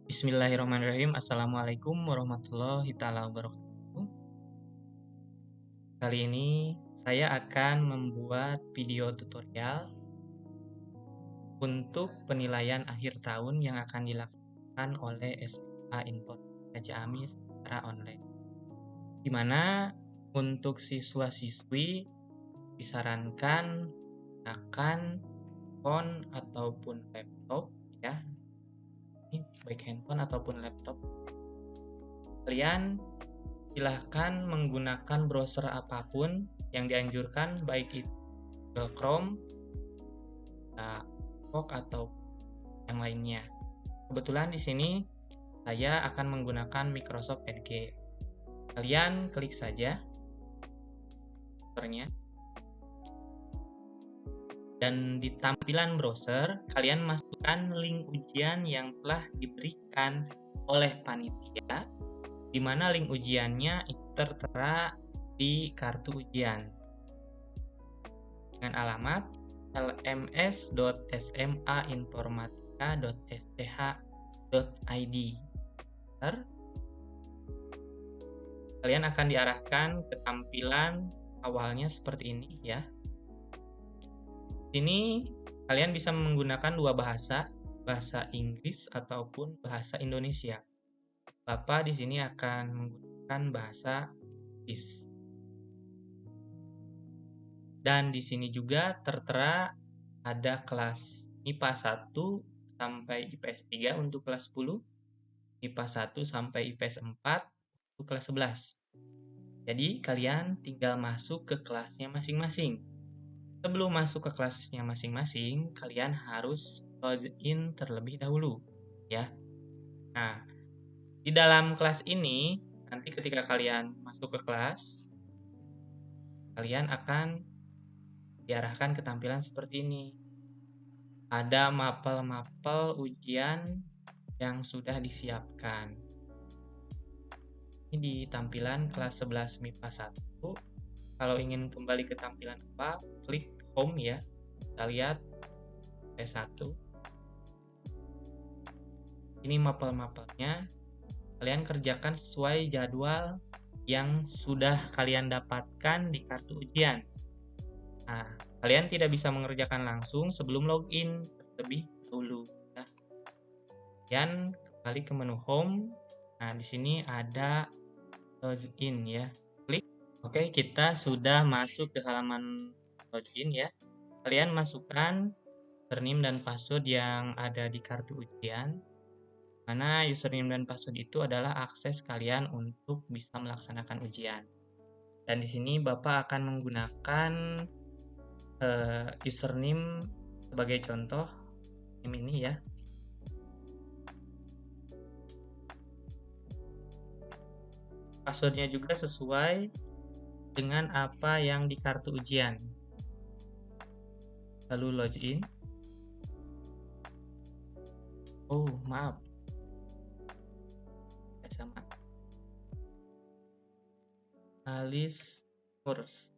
Bismillahirrahmanirrahim. Assalamualaikum warahmatullahi taala wabarakatuh. Kali ini saya akan membuat video tutorial untuk penilaian akhir tahun yang akan dilakukan oleh SMA Informatika Ciamis secara online. Di mana untuk siswa-siswi disarankan menggunakan phone ataupun laptop ya. Ini baik handphone ataupun laptop. Kalian silahkan menggunakan browser apapun yang dianjurkan, baik itu Google Chrome, Firefox atau yang lainnya. Kebetulan di sini saya akan menggunakan Microsoft Edge. Kalian klik saja browsernya, dan di tampilan browser kalian masukkan link ujian yang telah diberikan oleh panitia, di mana link ujiannya itu tertera di kartu ujian dengan alamat lms.smainformatika.sch.id. Kalian akan diarahkan ke tampilan awalnya seperti ini ya. Ini kalian bisa menggunakan dua bahasa Inggris ataupun bahasa Indonesia. Bapak di sini akan menggunakan bahasa Inggris. Dan di sini juga tertera ada kelas IPA 1 sampai IPS 3 untuk kelas 10, IPA 1 sampai IPS 4 untuk kelas 11. Jadi kalian tinggal masuk ke kelasnya masing-masing. Sebelum masuk ke kelasnya masing-masing, kalian harus login terlebih dahulu ya. Nah, di dalam kelas ini nanti ketika kalian masuk ke kelas, kalian akan diarahkan ke tampilan seperti ini. Ada mapel-mapel ujian yang sudah disiapkan. Ini di tampilan kelas 11 MIPA 1. Kalau ingin kembali ke tampilan apa, klik home ya. Kita lihat P1. Ini mapel-mapelnya. Kalian kerjakan sesuai jadwal yang sudah kalian dapatkan di kartu ujian. Nah, kalian tidak bisa mengerjakan langsung sebelum login terlebih dahulu ya. Kemudian kembali ke menu home. Nah, di sini ada login ya. Klik. Oke, kita sudah masuk ke halaman login ya. Kalian masukkan username dan password yang ada di kartu ujian. Mana username dan password itu adalah akses kalian untuk bisa melaksanakan ujian. Dan di sini Bapak akan menggunakan username sebagai contoh ini ya. Passwordnya juga sesuai dengan apa yang di kartu ujian. Lalu login. Oh, maaf. Sama. Alis kurs.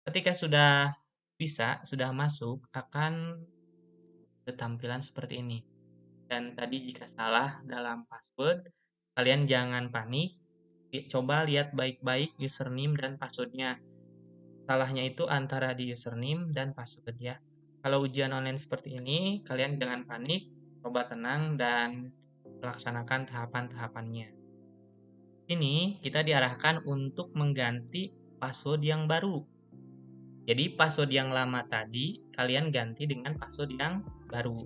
Ketika sudah bisa, sudah masuk, akan ke tampilan seperti ini. Dan tadi jika salah dalam password, kalian jangan panik. Coba lihat baik-baik username dan passwordnya. Salahnya itu antara di username dan password ya. Kalau ujian online seperti ini, kalian jangan panik, coba tenang dan melaksanakan tahapan-tahapannya. Ini kita diarahkan untuk mengganti password yang baru. Jadi password yang lama tadi kalian ganti dengan password yang baru.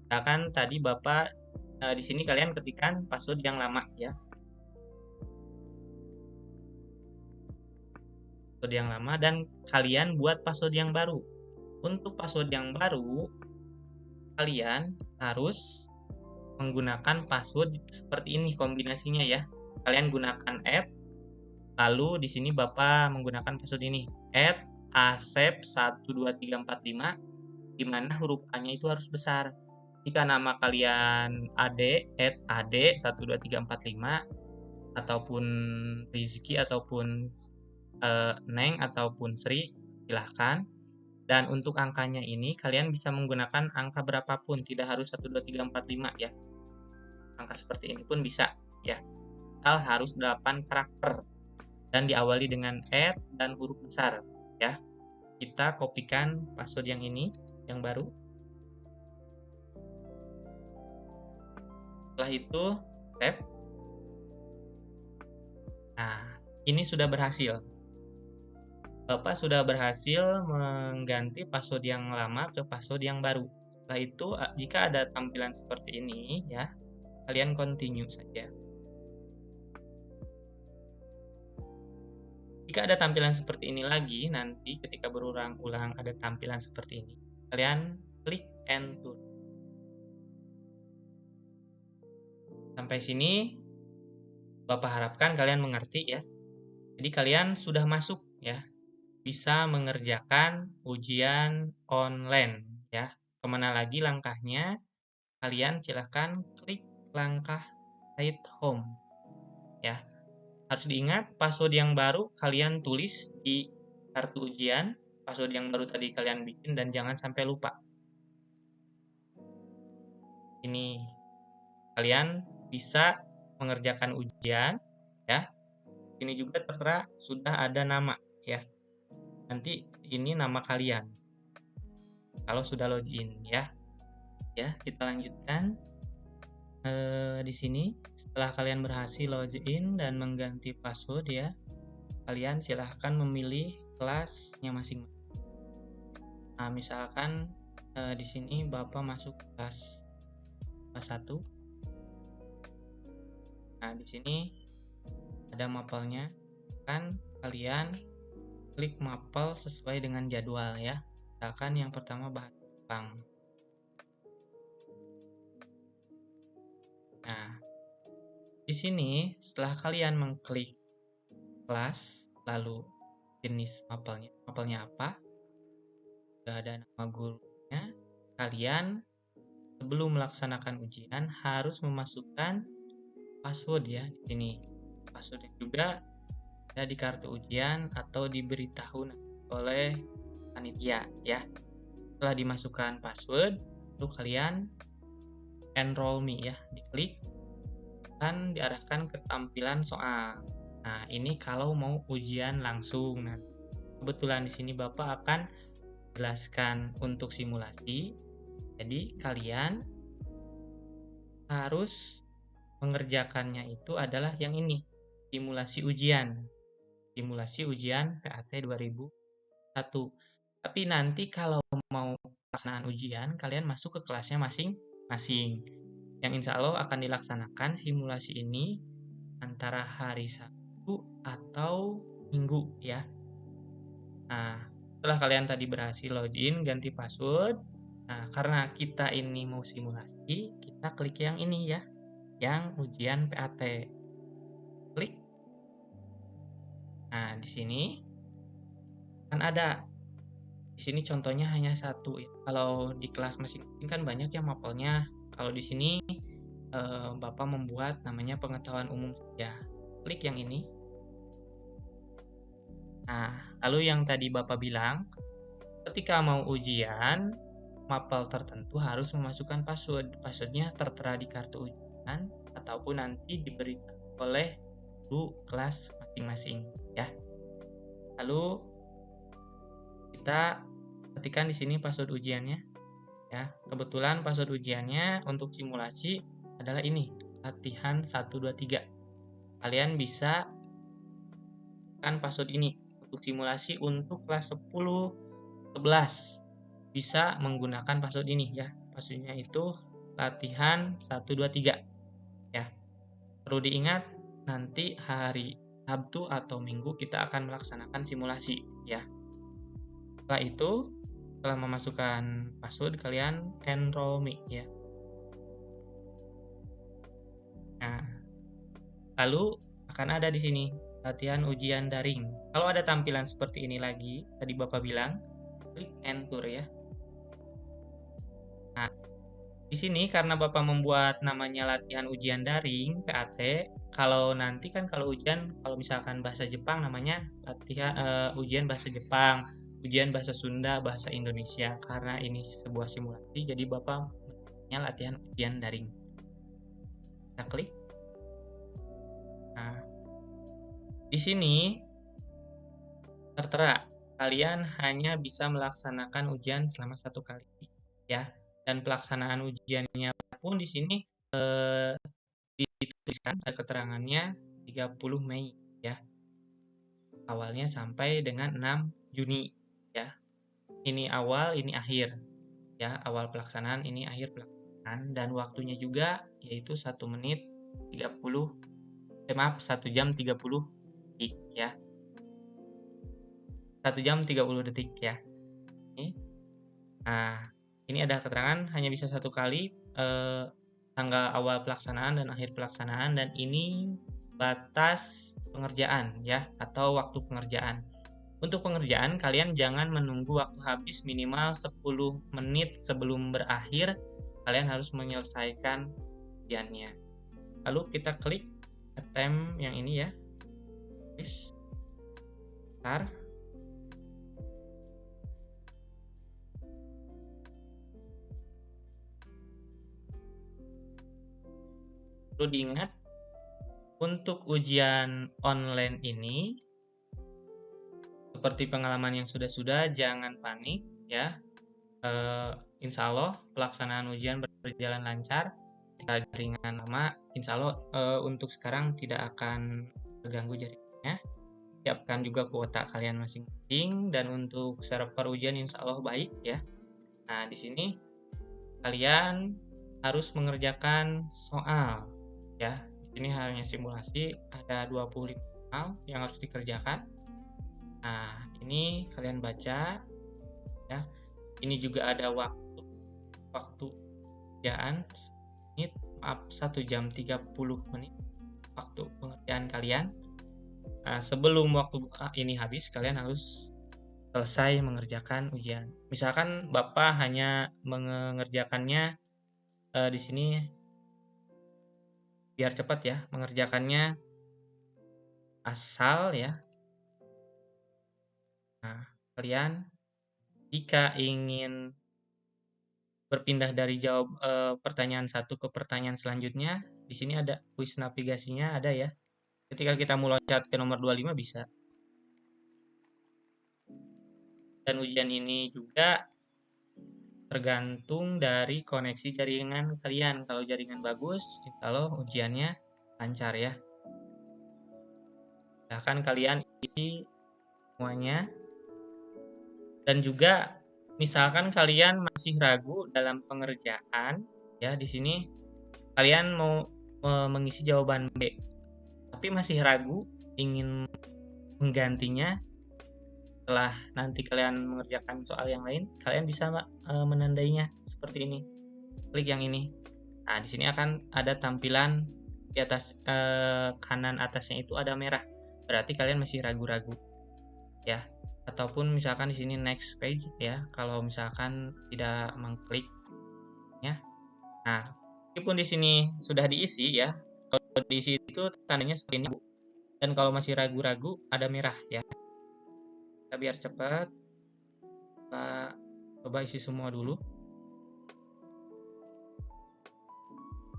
Misalkan tadi Bapak di sini kalian ketikkan password yang lama ya. Password yang lama dan kalian buat password yang baru. Untuk password yang baru kalian harus menggunakan password seperti ini kombinasinya ya. Kalian gunakan lalu di sini Bapak menggunakan password ini @asep12345, di mana huruf A-nya itu harus besar. Jika nama kalian Ade, @ade12345 ataupun Rizky ataupun Neng ataupun Sri, silahkan. Dan untuk angkanya ini kalian bisa menggunakan angka berapapun, tidak harus 1, 2, 3, 4, 5 ya. Angka seperti ini pun bisa ya. Asal harus 8 karakter dan diawali dengan dan huruf besar ya. Kita kopikan password yang ini, yang baru. Setelah itu save. Nah, ini sudah berhasil. Bapak sudah berhasil mengganti password yang lama ke password yang baru. Setelah itu, jika ada tampilan seperti ini ya, kalian continue saja. Jika ada tampilan seperti ini lagi, nanti ketika berulang-ulang ada tampilan seperti ini, kalian klik enter. Sampai sini, Bapak harapkan kalian mengerti ya. Jadi kalian sudah masuk ya, bisa mengerjakan ujian online ya. Kemana lagi langkahnya? Kalian silahkan klik langkah site home ya. Harus diingat password yang baru kalian tulis di kartu ujian, password yang baru tadi kalian bikin dan jangan sampai lupa. Ini kalian bisa mengerjakan ujian ya. Ini juga tertera sudah ada nama ya. Nanti ini nama kalian kalau sudah login ya. Ya, kita lanjutkan. Di sini setelah kalian berhasil login dan mengganti password ya, kalian silahkan memilih kelasnya masing-masing. Nah, misalkan di sini Bapak masuk kelas 1. Nah, di sini ada mapelnya. Kan kalian klik mapel sesuai dengan jadwal ya. Misalkan yang pertama bahasa Jepang. Nah, di sini setelah kalian mengklik kelas, lalu jenis mapelnya apa, sudah ada nama gurunya, kalian sebelum melaksanakan ujian harus memasukkan password ya di sini. Passwordnya juga ada di kartu ujian atau diberitahu oleh panitia ya. Setelah dimasukkan password, lalu kalian enroll me ya, diklik dan diarahkan ke tampilan soal. Nah, ini kalau mau ujian langsung. Nah, kebetulan di sini Bapak akan jelaskan untuk simulasi. Jadi, kalian harus mengerjakannya itu adalah yang ini, simulasi ujian. Simulasi ujian PAT 2001. Tapi nanti kalau mau pelaksanaan ujian, kalian masuk ke kelasnya masing-masing. Yang insya Allah akan dilaksanakan simulasi ini antara hari Sabtu atau Minggu ya. Nah, setelah kalian tadi berhasil login, ganti password. Nah, karena kita ini mau simulasi, kita klik yang ini ya, yang ujian PAT. Klik. Nah, di sini kan ada. Di sini contohnya hanya satu ya. Kalau di kelas masing-masing kan banyak yang mapelnya. Kalau di sini Bapak membuat namanya pengetahuan umum saja. Klik yang ini. Nah, lalu yang tadi Bapak bilang, ketika mau ujian, mapel tertentu harus memasukkan password. Passwordnya tertera di kartu ujian ataupun nanti diberikan oleh guru kelas masing-masing ya. Lalu kita ketikkan di sini password ujiannya ya. Kebetulan password ujiannya untuk simulasi adalah ini, latihan 1 2 3. Kalian bisa kan password ini untuk simulasi untuk kelas 10 11 bisa menggunakan password ini ya. Passwordnya itu latihan 1 2 3 ya. Perlu diingat nanti hari Sabtu atau Minggu kita akan melaksanakan simulasi ya. Setelah itu, setelah memasukkan password, kalian enroll me ya. Nah, lalu akan ada di sini latihan ujian daring. Kalau ada tampilan seperti ini lagi, tadi Bapak bilang, klik enter ya. Nah, Di sini karena Bapak membuat namanya latihan ujian daring PAT, kalau nanti kan kalau misalkan bahasa Jepang namanya latihan ujian bahasa Jepang, ujian bahasa Sunda, bahasa Indonesia. Karena ini sebuah simulasi, jadi Bapak namanya latihan ujian daring. Kita klik. Nah, di sini tertera kalian hanya bisa melaksanakan ujian selama 1 kali, ya. Dan pelaksanaan ujiannya pun di sini dituliskan keterangannya 30 Mei ya. Awalnya sampai dengan 6 Juni ya. Ini awal, ini akhir ya. Awal pelaksanaan, ini akhir pelaksanaan, dan waktunya juga yaitu 1 jam 30 detik ya. 1 jam 30 detik ya. Nah, ini ada keterangan hanya bisa 1 kali tanggal awal pelaksanaan dan akhir pelaksanaan, dan ini batas pengerjaan ya, atau waktu pengerjaan. Untuk pengerjaan kalian jangan menunggu waktu habis, minimal 10 menit sebelum berakhir kalian harus menyelesaikan ujiannya. Lalu kita klik attempt yang ini ya. Start. Perlu diingat, untuk ujian online ini seperti pengalaman yang sudah-sudah, jangan panik ya. Insya Allah pelaksanaan ujian berjalan lancar. Jika jaringan lama, insya Allah untuk sekarang tidak akan terganggu jaringannya. Siapkan juga kuota kalian masing-masing, dan untuk server ujian insya Allah baik ya. Nah, di sini kalian harus mengerjakan soal ya. Di sini hanya simulasi, ada 25 soal yang harus dikerjakan. Nah, ini kalian baca ya. Ini juga ada waktu kerjaan 1 jam 30 menit waktu pengerjaan kalian. Nah, sebelum waktu ini habis, kalian harus selesai mengerjakan ujian. Misalkan Bapak hanya mengerjakannya di sini biar cepat ya, mengerjakannya asal ya. Nah, kalian jika ingin berpindah dari pertanyaan 1 ke pertanyaan selanjutnya, di sini ada kuis navigasinya, ada ya. Ketika kita mau loncat ke nomor 25 bisa. Dan ujian ini juga tergantung dari koneksi jaringan kalian. Kalau jaringan bagus, insya Allah ujiannya lancar ya. Silahkan kalian isi semuanya. Dan juga misalkan kalian masih ragu dalam pengerjaan, ya di sini kalian mau mengisi jawaban B, tapi masih ragu ingin menggantinya setelah nanti kalian mengerjakan soal yang lain, kalian bisa menandainya seperti ini. Klik yang ini. Nah, di sini akan ada tampilan di atas kanan atasnya itu ada merah. Berarti kalian masih ragu-ragu. Ya. Ataupun misalkan di sini next page ya, kalau misalkan tidak mengklik ya. Nah, meskipun di sini sudah diisi ya, kalau diisi itu tandanya seperti ini. Dan kalau masih ragu-ragu ada merah ya. Kita biar cepat, kita coba isi semua dulu.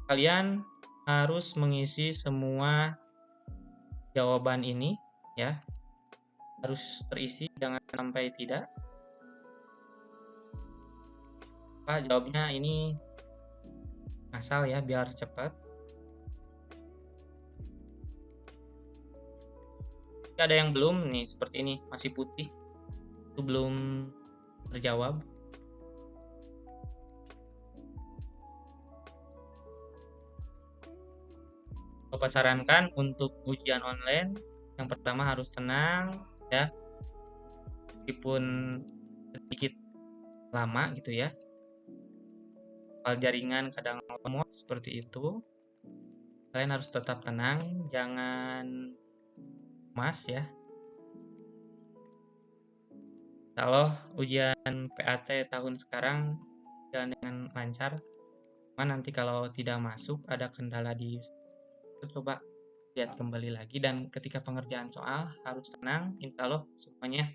Kalian harus mengisi semua jawaban ini ya. Harus terisi, jangan sampai tidak. Pak, jawabnya ini asal ya, biar cepat. Ada yang belum nih, seperti ini, masih putih. Itu belum terjawab. Bapak sarankan untuk ujian online, yang pertama harus tenang ya. Meskipun sedikit lama gitu ya. Kalau jaringan kadang lemot seperti itu. Kalian harus tetap tenang, jangan cemas ya. Kalau ujian PAT tahun sekarang jalan dengan lancar. Nanti kalau tidak masuk, ada kendala di coba lihat kembali lagi, dan ketika pengerjaan soal harus tenang, insya Allah semuanya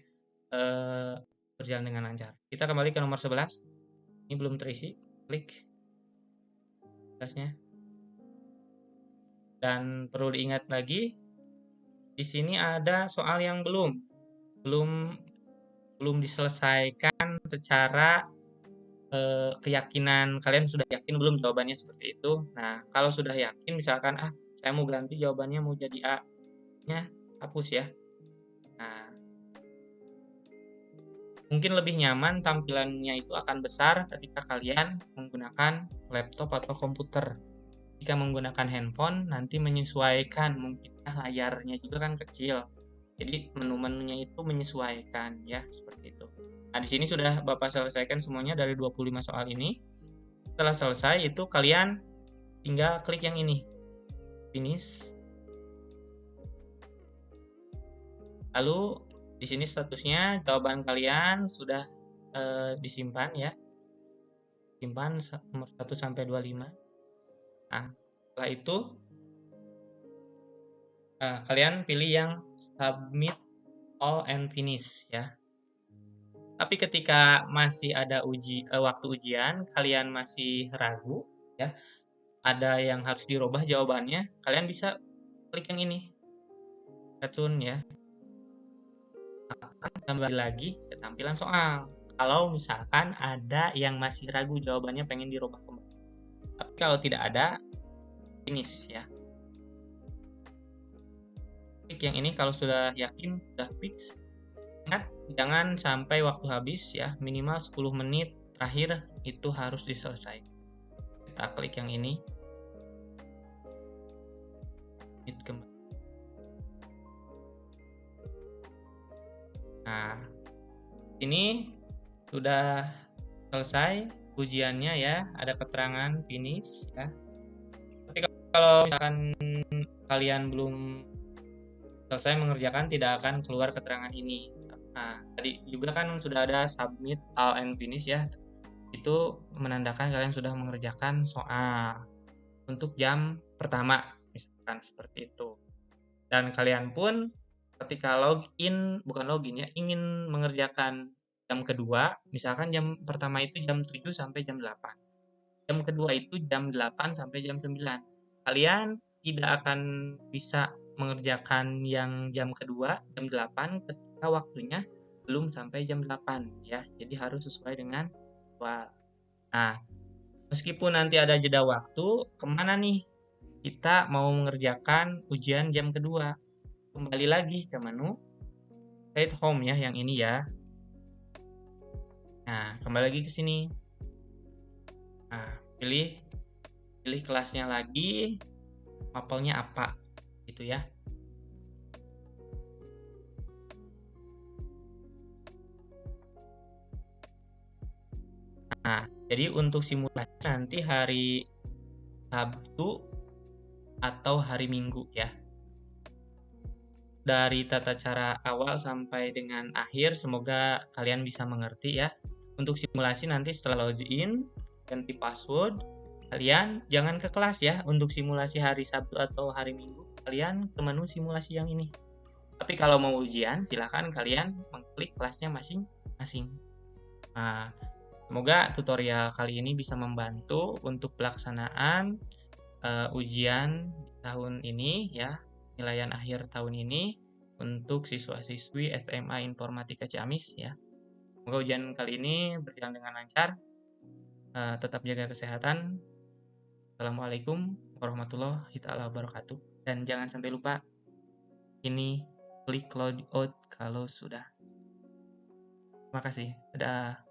berjalan dengan lancar. Kita kembali ke nomor 11. Ini belum terisi, klik tugasnya. Dan perlu diingat lagi, di sini ada soal yang belum diselesaikan secara keyakinan. Kalian sudah yakin belum jawabannya seperti itu? Nah, kalau sudah yakin, misalkan saya mau ganti jawabannya mau jadi A-nya, hapus ya. Nah, mungkin lebih nyaman tampilannya itu akan besar ketika kalian menggunakan laptop atau komputer. Jika menggunakan handphone, nanti menyesuaikan, mungkin layarnya juga kan kecil. Jadi menu-menunya itu menyesuaikan ya, seperti itu. Nah, di sini sudah Bapak selesaikan semuanya dari 25 soal ini. Setelah selesai itu kalian tinggal klik yang ini, finish. Lalu di sini statusnya jawaban kalian sudah disimpan ya. Simpan nomor 1 sampai 25. Nah, setelah itu kalian pilih yang submit all and finish ya. Tapi ketika masih ada waktu ujian, kalian masih ragu ya, ada yang harus dirubah jawabannya, kalian bisa klik yang ini, return ya. Kembali lagi ke tampilan soal. Kalau misalkan ada yang masih ragu jawabannya pengen dirubah kembali. Tapi kalau tidak ada, finish ya. Klik yang ini kalau sudah yakin, sudah fix. Ingat, jangan sampai waktu habis ya, minimal 10 menit terakhir itu harus diselesaikan. Kita klik yang ini. Nah, ini sudah selesai ujiannya ya, ada keterangan finish ya. Tapi kalau misalkan kalian belum selesai mengerjakan, tidak akan keluar keterangan ini. Nah, tadi juga kan sudah ada submit all and finish ya. Itu menandakan kalian sudah mengerjakan soal untuk jam pertama, misalkan seperti itu. Dan kalian pun ketika bukan login ya, ingin mengerjakan jam kedua, misalkan jam pertama itu jam 7 sampai jam 8. Jam kedua itu jam 8 sampai jam 9. Kalian tidak akan bisa mengerjakan yang jam kedua, jam 8 ketika waktunya belum sampai jam 8 ya. Jadi harus sesuai dengan jadwal. Nah, meskipun nanti ada jeda waktu, kemana nih kita mau mengerjakan ujian jam kedua? Kembali lagi ke menu Stay Home ya, yang ini ya. Nah, kembali lagi ke sini. Nah, pilih kelasnya lagi, mapelnya apa gitu ya. Nah, jadi untuk simulasi nanti hari Sabtu atau hari Minggu ya. Dari tata cara awal sampai dengan akhir, semoga kalian bisa mengerti ya. Untuk simulasi nanti setelah login, ganti password, kalian jangan ke kelas ya. Untuk simulasi hari Sabtu atau hari Minggu, kalian ke menu simulasi yang ini. Tapi kalau mau ujian, silahkan kalian mengklik kelasnya masing-masing. Nah, semoga tutorial kali ini bisa membantu untuk pelaksanaan ujian tahun ini ya, penilaian akhir tahun ini untuk siswa-siswi SMA Informatika Ciamis ya. Semoga ujian kali ini berjalan dengan lancar. Tetap jaga kesehatan. Assalamualaikum warahmatullahi wabarakatuh. Dan jangan sampai lupa ini klik logout kalau sudah. Terima kasih. Dadah.